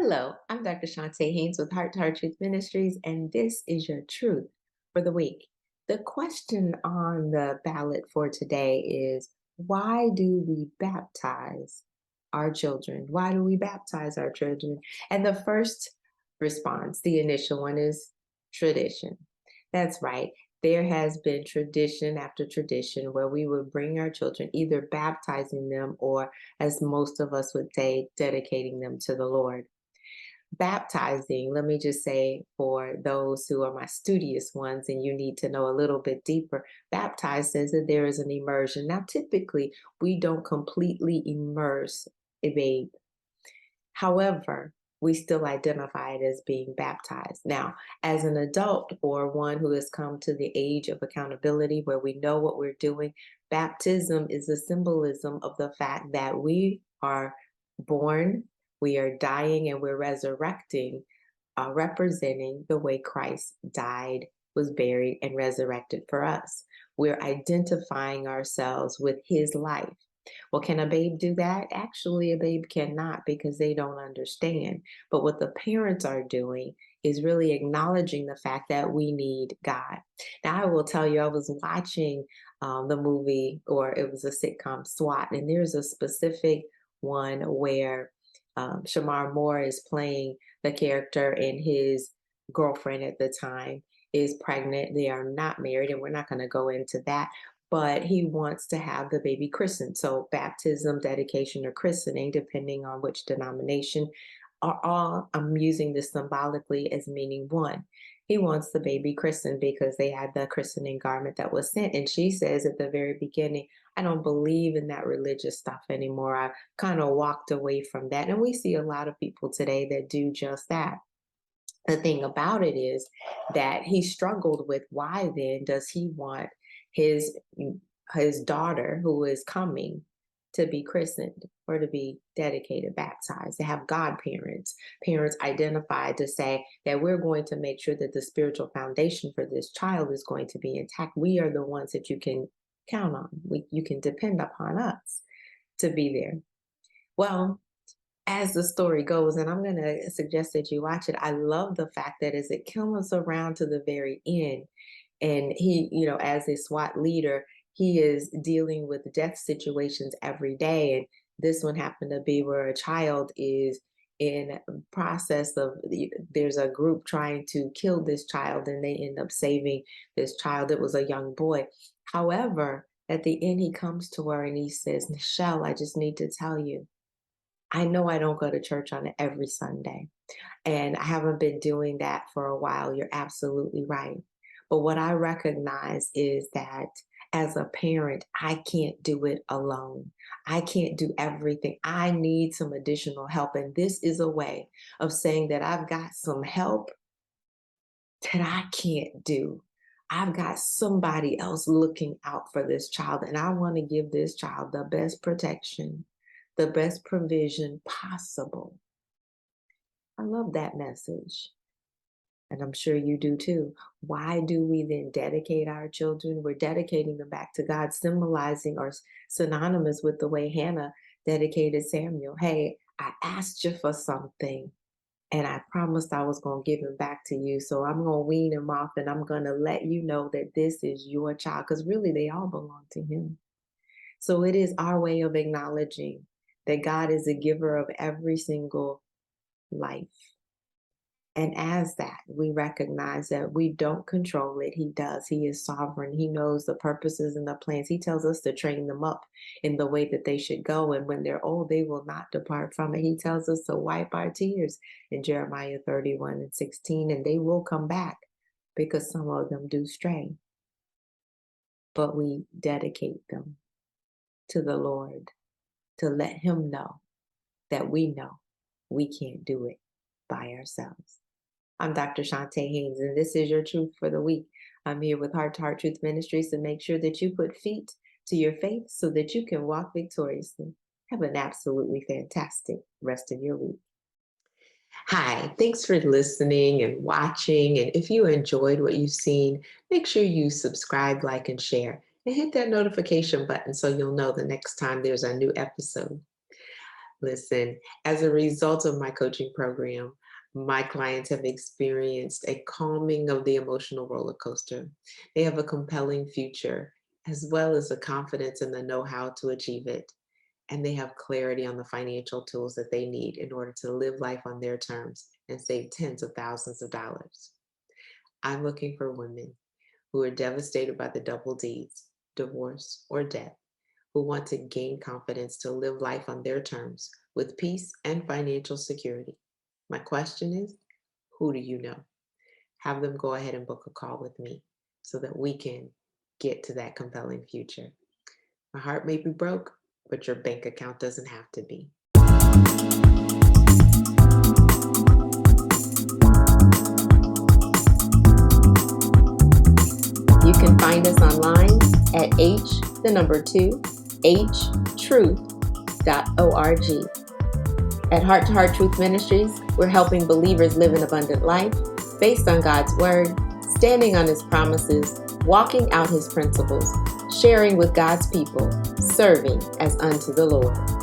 Hello, I'm Dr. Chonta Haynes with Heart Truth Ministries, and this is your truth for the week. The question on the ballot for today is, why do we baptize our children? Why do we baptize our children? And the first response, the initial one, is tradition. That's right. There has been tradition after tradition where we would bring our children, either baptizing them or, as most of us would say, dedicating them to the Lord. Baptizing, let me just say for those who are my studious ones and you need to know a little bit deeper, baptize says that there is an immersion. Now, typically, we don't completely immerse a babe. However, we still identify it as being baptized. Now, as an adult or one who has come to the age of accountability where we know what we're doing, baptism is a symbolism of the fact that we are born, we are dying, and we're resurrecting, representing the way Christ died, was buried, and resurrected for us. We're identifying ourselves with his life. Well, can a babe do that? Actually, a babe cannot because they don't understand. But what the parents are doing is really acknowledging the fact that we need God. Now, I will tell you, I was watching the movie, or it was a sitcom, SWAT, and there's a specific one where Shamar Moore is playing the character, and his girlfriend at the time is pregnant. They are not married, and we're not going to go into that, but he wants to have the baby christened. So baptism, dedication, or christening, depending on which denomination, are all, I'm using this symbolically as meaning one. He wants the baby christened because they had the christening garment that was sent. And she says at the very beginning, I don't believe in that religious stuff anymore. I kind of walked away from that. And we see a lot of people today that do just that. The thing about it is that he struggled with, why then does he want his his daughter who is coming to be christened or to be dedicated, baptized, to have godparents, parents identified to say that we're going to make sure that the spiritual foundation for this child is going to be intact. We are the ones that you can count on. You can depend upon us to be there. Well, as the story goes, and I'm going to suggest that you watch it, I love the fact that as it comes around to the very end, and he, as a SWAT leader, he is dealing with death situations every day. And this one happened to be where a child is in process of, there's a group trying to kill this child, and they end up saving this child. It was a young boy. However, at the end, he comes to her and he says, Nichelle, I just need to tell you, I know I don't go to church on every Sunday, and I haven't been doing that for a while. You're absolutely right. But what I recognize is that as a parent, I can't do it alone. I can't do everything. I need some additional help. And this is a way of saying that I've got some help that I can't do. I've got somebody else looking out for this child, and I want to give this child the best protection, the best provision possible. I love that message. And I'm sure you do too. Why do we then dedicate our children? We're dedicating them back to God, symbolizing or synonymous with the way Hannah dedicated Samuel. Hey, I asked you for something, and I promised I was going to give him back to you. So I'm going to wean him off, and I'm going to let you know that this is your child, because really they all belong to him. So it is our way of acknowledging that God is a giver of every single life. And as that, we recognize that we don't control it. He does. He is sovereign. He knows the purposes and the plans. He tells us to train them up in the way that they should go. And when they're old, they will not depart from it. He tells us to wipe our tears in Jeremiah 31:16, and they will come back because some of them do stray. But we dedicate them to the Lord to let him know that we know we can't do it by ourselves. I'm Dr. Chonta Haynes, and this is your truth for the week. I'm here with Heart Truth Ministries to make sure that you put feet to your faith so that you can walk victoriously. Have an absolutely fantastic rest of your week. Hi, thanks for listening and watching. And if you enjoyed what you've seen, make sure you subscribe, like, and share. And hit that notification button so you'll know the next time there's a new episode. Listen, as a result of my coaching program, my clients have experienced a calming of the emotional roller coaster. They have a compelling future, as well as the confidence and the know how to achieve it. And they have clarity on the financial tools that they need in order to live life on their terms and save tens of thousands of dollars. I'm looking for women who are devastated by the double D's, divorce or death, who want to gain confidence to live life on their terms with peace and financial security. My question is, who do you know? Have them go ahead and book a call with me so that we can get to that compelling future. My heart may be broke, but your bank account doesn't have to be. You can find us online at htruth.org. At Heart to Heart Truth Ministries, we're helping believers live an abundant life based on God's Word, standing on His promises, walking out His principles, sharing with God's people, serving as unto the Lord.